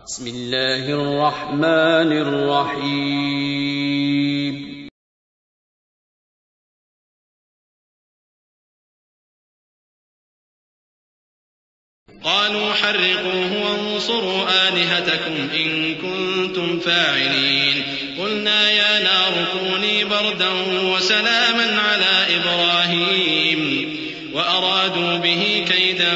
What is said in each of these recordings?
بسم اللہ الرحمن الرحیم قالوا حرقوه وانصروا آلهتكم إن كنتم فاعلين قلنا يا نار كوني بردا وسلاما على إبراهيم وأرادوا به كيدا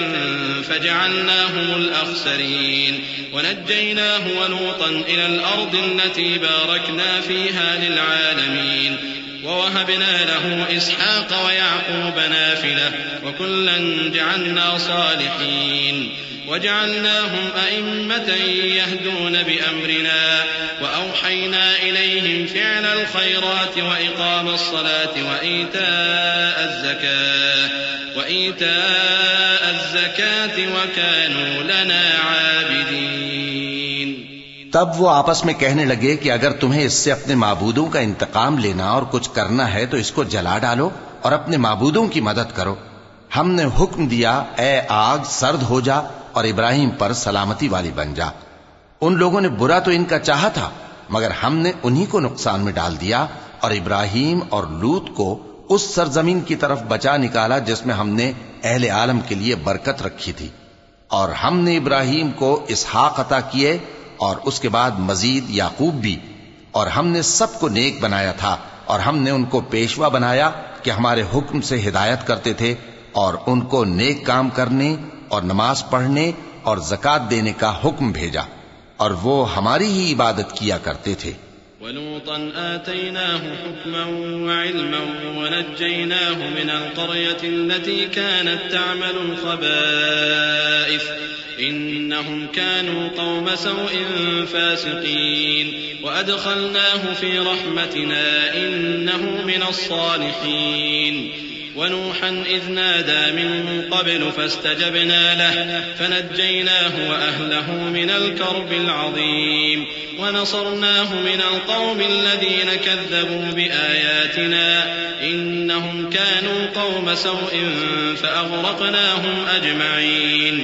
فجعلناهم الأخسرين ونجيناه ولوطا إلى الأرض التي باركنا فيها للعالمين ووهبنا له إسحاق ويعقوب نافلة وكلا جعلنا صالحين وجعلناهم أئمة يهدون بأمرنا وأوحينا إليهم فعل الخيرات وإقام الصلاة وإيتاء الزكاة وكانوا لنا عابدين. تب وہ آپس میں کہنے لگے کہ اگر تمہیں اس سے اپنے معبودوں کا انتقام لینا اور کچھ کرنا ہے تو اس کو جلا ڈالو اور اپنے معبودوں کی مدد کرو. ہم نے حکم دیا اے آگ سرد ہو جا اور ابراہیم پر سلامتی والی بن جا. ان لوگوں نے برا تو ان کا چاہا تھا مگر ہم نے انہی کو نقصان میں ڈال دیا اور ابراہیم اور لوط کو اس سرزمین کی طرف بچا نکالا جس میں ہم نے اہل عالم کے لیے برکت رکھی تھی. اور ہم نے ابراہیم کو اسحاق عطا کیے اور اس کے بعد مزید یعقوب بھی. اور ہم نے سب کو نیک بنایا تھا اور ہم نے ان کو پیشوا بنایا کہ ہمارے حکم سے ہدایت کرتے تھے اور ان کو نیک کام کرنے اور نماز پڑھنے اور زکات دینے کا حکم بھیجا اور وہ ہماری ہی عبادت کیا کرتے تھے. ولوطا آتيناه حكما وعلما ونجيناه من القرية التي كانت تعمل الخبائث إنهم كانوا قوم سوء فاسقين وأدخلناه في رحمتنا إنه من الصالحين. ونوحا إذ نادى من قبل فاستجبنا له فنجيناه وأهله من الكرب العظيم ونصرناه من القوم الذين كذبوا بآياتنا إنهم كانوا قوم سوء فأغرقناهم أجمعين.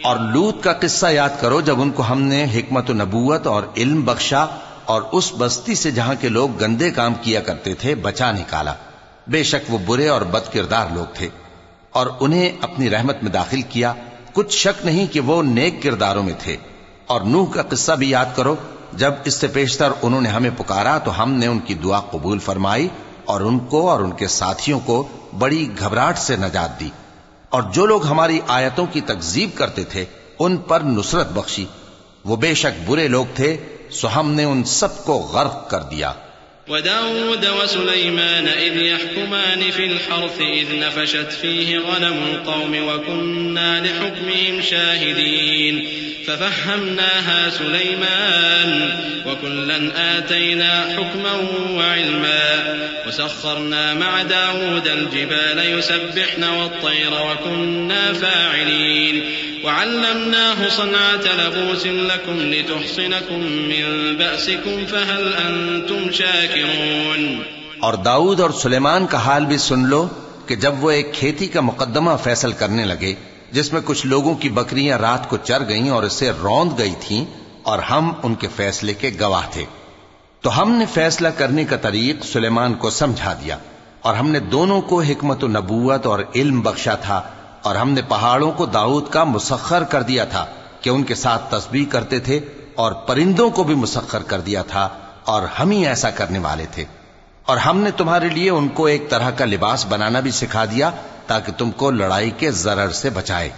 اور لوط کا قصہ یاد کرو جب ان کو ہم نے حکمت و نبوت اور علم بخشا اور اس بستی سے جہاں کے لوگ گندے کام کیا کرتے تھے بچا نکالا. بے شک وہ برے اور بد کردار لوگ تھے اور انہیں اپنی رحمت میں داخل کیا. کچھ شک نہیں کہ وہ نیک کرداروں میں تھے. اور نوح کا قصہ بھی یاد کرو جب اس سے پیشتر انہوں نے ہمیں پکارا تو ہم نے ان کی دعا قبول فرمائی اور ان کو اور ان کے ساتھیوں کو بڑی گھبراہٹ سے نجات دی. اور جو لوگ ہماری آیتوں کی تکذیب کرتے تھے ان پر نصرت بخشی. وہ بے شک برے لوگ تھے سو ہم نے ان سب کو غرق کر دیا. وداود وسليمان إذ يحكمان في الحرث إذ نفشت فيه غنم القوم وكنا لحكمهم شاهدين ففهمناها سليمان وكلا آتينا حكما وعلما وسخرنا مع داود الجبال يسبحن والطير وكنا فاعلين وعلمناه صنعة لبوس لكم لتحصنكم من بأسكم فهل أنتم شاكرون. اور داؤد اور سلیمان کا حال بھی سن لو کہ جب وہ ایک کھیتی کا مقدمہ فیصل کرنے لگے جس میں کچھ لوگوں کی بکریاں رات کو چر گئیں اور اسے روند گئی تھیں اور ہم ان کے فیصلے کے گواہ تھے تو ہم نے فیصلہ کرنے کا طریق سلیمان کو سمجھا دیا. اور ہم نے دونوں کو حکمت و نبوت اور علم بخشا تھا اور ہم نے پہاڑوں کو داؤد کا مسخر کر دیا تھا کہ ان کے ساتھ تسبیح کرتے تھے اور پرندوں کو بھی مسخر کر دیا تھا اور ہم ہی ایسا کرنے والے تھے. اور ہم نے تمہارے لیے ان کو ایک طرح کا لباس بنانا بھی سکھا دیا تاکہ تم کو لڑائی کے ضرر سے بچائے.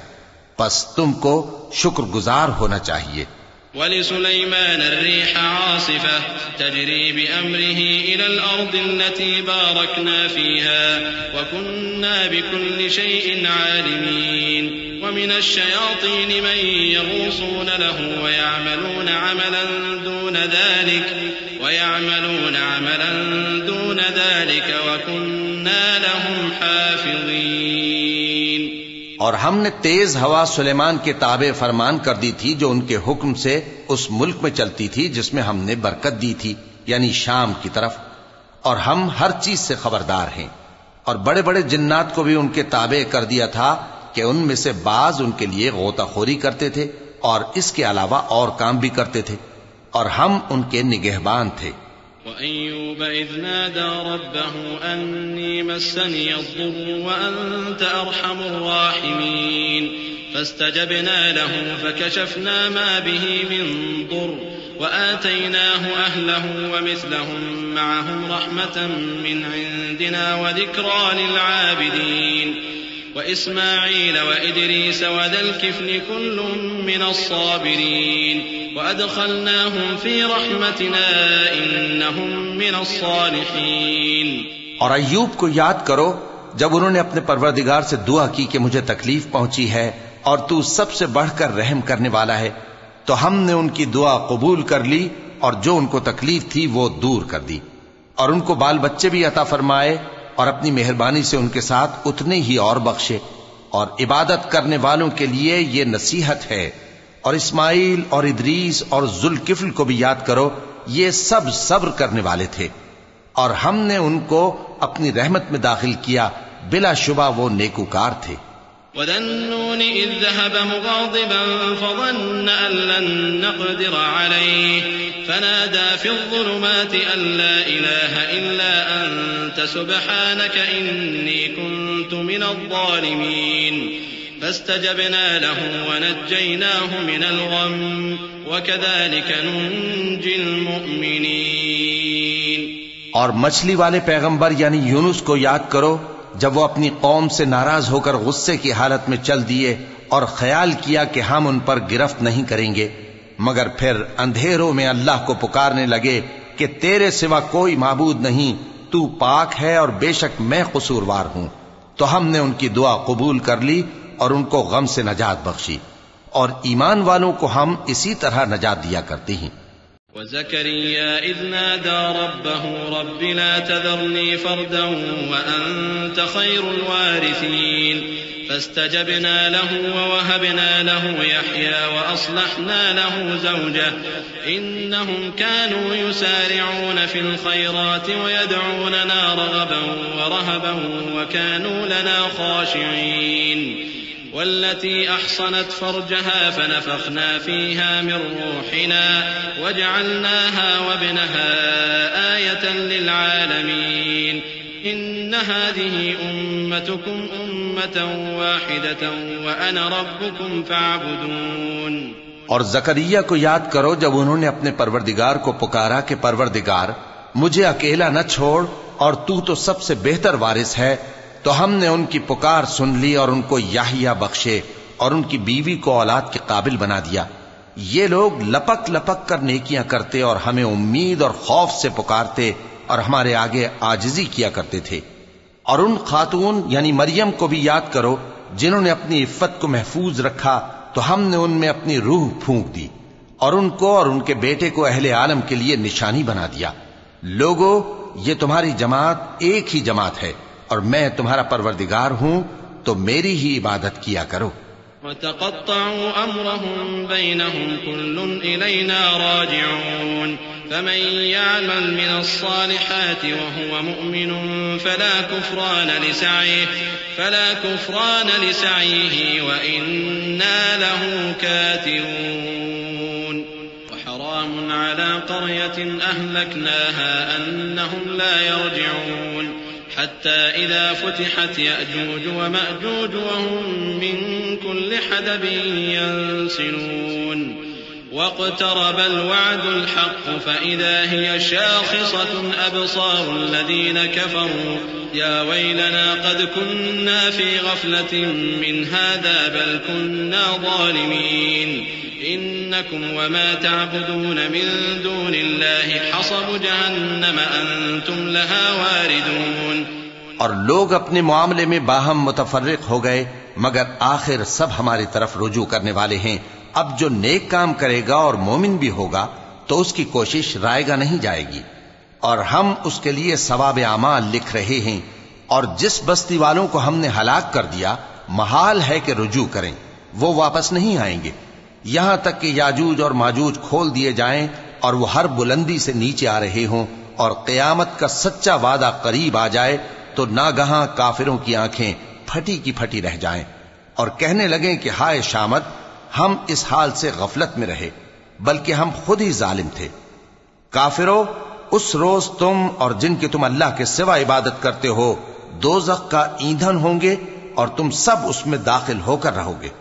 پس تم کو شکر گزار ہونا چاہیے. ولسليمان الريح عاصفة تجري بأمره إلى الأرض التي باركنا فيها وكنا بكل شيء عالمين. ومن الشياطين من يغوصون له ويعملون عملا دون ذلك وكنا لهم حافظين. اور ہم نے تیز ہوا سلیمان کے تابع فرمان کر دی تھی جو ان کے حکم سے اس ملک میں چلتی تھی جس میں ہم نے برکت دی تھی یعنی شام کی طرف. اور ہم ہر چیز سے خبردار ہیں. اور بڑے بڑے جنات کو بھی ان کے تابع کر دیا تھا کہ ان میں سے بعض ان کے لیے غوطہ خوری کرتے تھے اور اس کے علاوہ اور کام بھی کرتے تھے، اور ہم ان کے نگہبان تھے۔ وَأَيُّوبَ إِذْ نَادَى رَبَّهُ أَنِّي مَسَّنِيَ الضُّرُّ وَأَنْتَ أَرْحَمُ الرَّاحِمِينَ فاستجبنا له فكشفنا ما به من ضر وآتيناه أهله ومثلهم معهم رحمة من عندنا وذكرى للعابدين وإسماعيل وإدريس وذا الكفل كل من الصابرين وأدخلناهم في رحمتنا إنهم من الصالحين۔ اور ایوب کو یاد کرو جب انہوں نے اپنے پروردگار سے دعا کی کہ مجھے تکلیف پہنچی ہے اور تو سب سے بڑھ کر رحم کرنے والا ہے، تو ہم نے ان کی دعا قبول کر لی اور جو ان کو تکلیف تھی وہ دور کر دی، اور ان کو بال بچے بھی عطا فرمائے اور اپنی مہربانی سے ان کے ساتھ اتنے ہی اور بخشے۔ اور عبادت کرنے والوں کے لیے یہ نصیحت ہے۔ اور اسماعیل اور ادریس اور ذوالکفل کو بھی یاد کرو، یہ سب صبر کرنے والے تھے، اور ہم نے ان کو اپنی رحمت میں داخل کیا، بلا شبہ وہ نیکوکار تھے۔ وَذَا النُّونِ إِذ ذَّهَبَ مُغَاضِبًا فَظَنَّ أَن لَّن نَّقْدِرَ عَلَيْهِ فَنَادَىٰ فِي الظُّلُمَاتِ أَن لَّا إِلَٰهَ إِلَّا أَنتَ سُبْحَانَكَ إِنِّي كُنتُ مِنَ الظَّالِمِينَ فَاسْتَجَبْنَا لَهُ وَنَجَّيْنَاهُ مِنَ الْغَمِّ وَكَذَٰلِكَ نُنجِي الْمُؤْمِنِينَ۔ اور مچھلی والے پیغمبر یعنی یونس کو یاد کرو جب وہ اپنی قوم سے ناراض ہو کر غصے کی حالت میں چل دیے اور خیال کیا کہ ہم ان پر گرفت نہیں کریں گے، مگر پھر اندھیروں میں اللہ کو پکارنے لگے کہ تیرے سوا کوئی معبود نہیں، تو پاک ہے اور بے شک میں قصوروار ہوں، تو ہم نے ان کی دعا قبول کر لی اور ان کو غم سے نجات بخشی، اور ایمان والوں کو ہم اسی طرح نجات دیا کرتے ہیں۔ وَزَكَرِيَّا إِذْ نَادَىٰ رَبَّهُ رَبِّ لَا تَذَرْنِي فَرْدًا وَأَنتَ خَيْرُ الْوَارِثِينَ فَاسْتَجَبْنَا لَهُ وَوَهَبْنَا لَهُ يَحْيَىٰ وَأَصْلَحْنَا لَهُ زَوْجَهُ إِنَّهُمْ كَانُوا يُسَارِعُونَ فِي الْخَيْرَاتِ وَيَدْعُونَنَا رَغَبًا وَرَهَبًا وَكَانُوا لَنَا خَاشِعِينَ والتي أحصنت فرجها فنفخنا فيها من روحنا وجعلناها وابنها آية للعالمين إن هذه أمتكم أمة واحدة وأنا ربكم فاعبدون۔ اور زکریا کو یاد کرو جب انہوں نے اپنے پروردگار کو پکارا کہ پروردگار مجھے اکیلا نہ چھوڑ اور تو سب سے بہتر وارث ہے، تو ہم نے ان کی پکار سن لی اور ان کو یحییٰ بخشے اور ان کی بیوی کو اولاد کے قابل بنا دیا۔ یہ لوگ لپک لپک کر نیکیاں کرتے اور ہمیں امید اور خوف سے پکارتے اور ہمارے آگے عاجزی کیا کرتے تھے۔ اور ان خاتون یعنی مریم کو بھی یاد کرو جنہوں نے اپنی عفت کو محفوظ رکھا، تو ہم نے ان میں اپنی روح پھونک دی اور ان کو اور ان کے بیٹے کو اہل عالم کے لیے نشانی بنا دیا۔ لوگو، یہ تمہاری جماعت ایک ہی جماعت ہے اور میں تمہارا پروردگار ہوں، تو میری ہی عبادت کیا کرو۔ وَتَقَطَّعُوا أَمْرَهُمْ بَيْنَهُمْ كُلٌّ إِلَيْنَا رَاجِعُونَ فَمَن يَعْمَلْ مِنَ الصَّالِحَاتِ وَهُوَ مُؤْمِنٌ فَلَا كُفْرَانَ لِسَعْيِهِ وَإِنَّا لَهُ كَاتِبُونَ وَحَرَامٌ عَلَىٰ قَرْيَةٍ أَهْلَكْنَاهَا أَنَّهُمْ لَا يَرْجِعُونَ حتى إذا فتحت يأجوج ومأجوج وهم من كل حدب ينسلون واقترب الوعد الحق فإذا هي شاخصة أبصار الذين كفروا يا ويلنا قد كنا في غفلة من هذا بل كنا ظالمين إنكم وما تعبدون من دون الله حصب جهنم أنتم لها واردون۔ اور لوگ اپنے معاملے میں باہم متفرق ہو گئے، مگر آخر سب ہماری طرف رجوع کرنے والے ہیں۔ اب جو نیک کام کرے گا اور مومن بھی ہوگا تو اس کی کوشش رائے گا نہیں جائے گی، اور ہم اس کے لیے ثواب اعمال لکھ رہے ہیں۔ اور جس بستی والوں کو ہم نے ہلاک کر دیا محال ہے کہ رجوع کریں، وہ واپس نہیں آئیں گے یہاں تک کہ یاجوج اور ماجوج کھول دیے جائیں اور وہ ہر بلندی سے نیچے آ رہے ہوں، اور قیامت کا سچا وعدہ قریب آ جائے تو ناگہاں کافروں کی آنکھیں پھٹی کی پھٹی رہ جائیں اور کہنے لگیں کہ ہائے شامت، ہم اس حال سے غفلت میں رہے بلکہ ہم خود ہی ظالم تھے۔ کافرو، اس روز تم اور جن کی تم اللہ کے سوا عبادت کرتے ہو دوزخ کا ایندھن ہوں گے اور تم سب اس میں داخل ہو کر رہو گے۔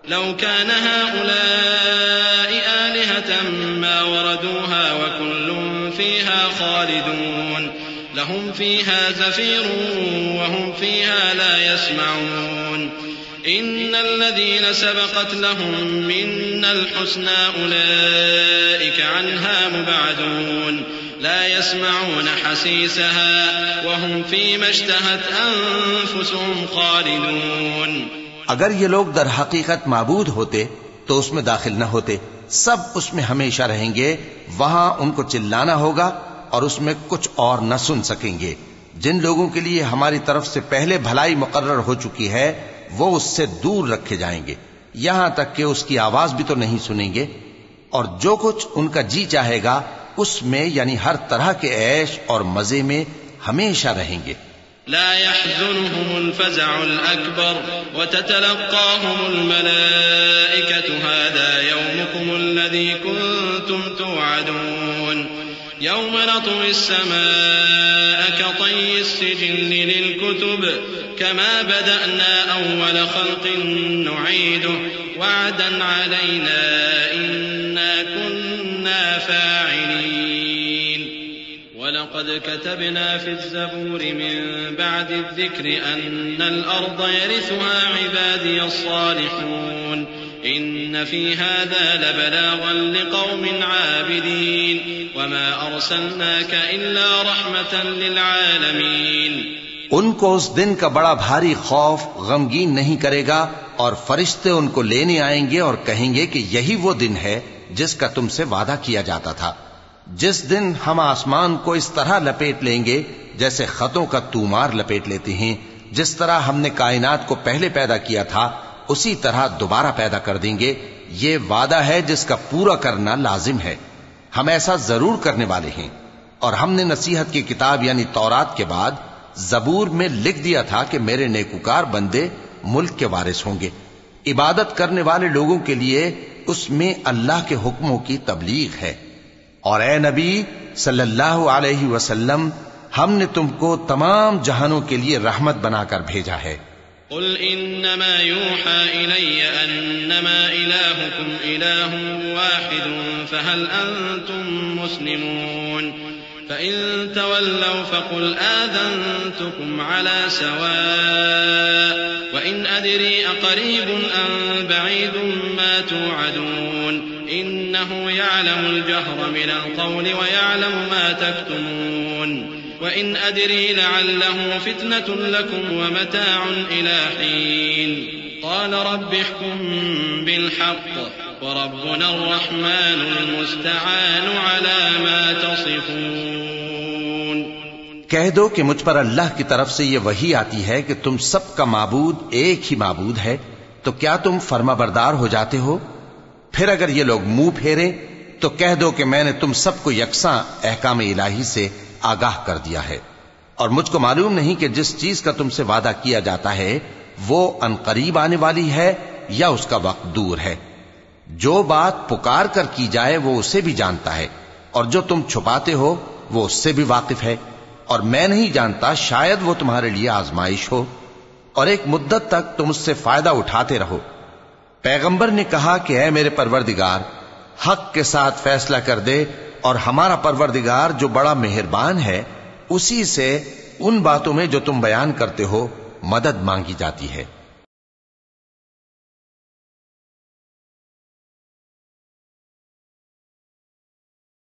لو كان هؤلاء آلهة ما وردوها وكل فيها خالدون لهم فيها زفير وهم فيها لا يسمعون إن الذين سبقت لهم منا الحسنى أولئك عنها مبعدون لا يسمعون حسيسها وهم فيما اشتهت أنفسهم خالدون۔ اگر یہ لوگ در حقیقت معبود ہوتے تو اس میں داخل نہ ہوتے، سب اس میں ہمیشہ رہیں گے، وہاں ان کو چلانا ہوگا اور اس میں کچھ اور نہ سن سکیں گے۔ جن لوگوں کے لیے ہماری طرف سے پہلے بھلائی مقرر ہو چکی ہے وہ اس سے دور رکھے جائیں گے، یہاں تک کہ اس کی آواز بھی تو نہیں سنیں گے، اور جو کچھ ان کا جی چاہے گا اس میں یعنی ہر طرح کے عیش اور مزے میں ہمیشہ رہیں گے۔ لا يحزنهم الفزع الأكبر وتتلقاهم الملائكة هذا يومكم الذي كنتم توعدون يوم نطوي السماء كطي السجل للكتب كما بدأنا أول خلق نعيده وعدا علينا إنا كنا فاعلين وَلَقَدْ كَتَبْنَا فِي الزَّبُورِ مِن بَعْدِ الذِّكْرِ أَنَّ الْأَرْضَ يَرِثُهَا عِبَادِيَ الصَّالِحُونَ إِنَّ فِي هَذَا لَبَلَاغًا لِقَوْمٍ عَابِدِينَ وَمَا أَرْسَلْنَاكَ إِلَّا رَحْمَةً لِلْعَالَمِينَ۔ ان کو اس دن کا بڑا بھاری خوف غمگین نہیں کرے گا، اور فرشتے ان کو لینے آئیں گے اور کہیں گے کہ یہی وہ دن ہے جس کا تم سے وعدہ کیا جاتا تھا، جس دن ہم آسمان کو اس طرح لپیٹ لیں گے جیسے خطوں کا تومار لپیٹ لیتے ہیں، جس طرح ہم نے کائنات کو پہلے پیدا کیا تھا اسی طرح دوبارہ پیدا کر دیں گے۔ یہ وعدہ ہے جس کا پورا کرنا لازم ہے، ہم ایسا ضرور کرنے والے ہیں۔ اور ہم نے نصیحت کی کتاب یعنی تورات کے بعد زبور میں لکھ دیا تھا کہ میرے نیکوکار بندے ملک کے وارث ہوں گے۔ عبادت کرنے والے لوگوں کے لیے اس میں اللہ کے حکموں کی تبلیغ ہے۔ اور اے نبی صلی اللہ علیہ وسلم، ہم نے تم کو تمام جہانوں کے لیے رحمت بنا کر بھیجا ہے۔ قل انما يوحى الي انما الهكم اله واحد فهل انتم مسلمون فان تولوا فقل آذنتكم على سواء وان ادري اقريب ام بعيد ما توعدون انه يعلم الجهر من القول ويعلم ما تكتمون وإن أدري لعله فتنة لكم ومتاع إلى حين قال رب احكم بالحق وربنا الرحمن المستعان على ما تصفون۔ کہہ دو کہ مجھ پر اللہ کی طرف سے یہ وحی آتی ہے کہ تم سب کا معبود ایک ہی معبود ہے، تو کیا تم فرما بردار ہو جاتے ہو؟ پھر اگر یہ لوگ منہ پھیریں تو کہہ دو کہ میں نے تم سب کو یکساں احکام الہی سے آگاہ کر دیا ہے، اور مجھ کو معلوم نہیں کہ جس چیز کا تم سے وعدہ کیا جاتا ہے وہ عنقریب آنے والی ہے یا اس کا وقت دور ہے۔ جو بات پکار کر کی جائے وہ اسے بھی جانتا ہے، اور جو تم چھپاتے ہو وہ اس سے بھی واقف ہے، اور میں نہیں جانتا شاید وہ تمہارے لیے آزمائش ہو، اور ایک مدت تک تم اس سے فائدہ اٹھاتے رہو۔ پیغمبر نے کہا کہ اے میرے پروردگار، حق کے ساتھ فیصلہ کر دے، اور ہمارا پروردگار جو بڑا مہربان ہے اسی سے ان باتوں میں جو تم بیان کرتے ہو مدد مانگی جاتی ہے۔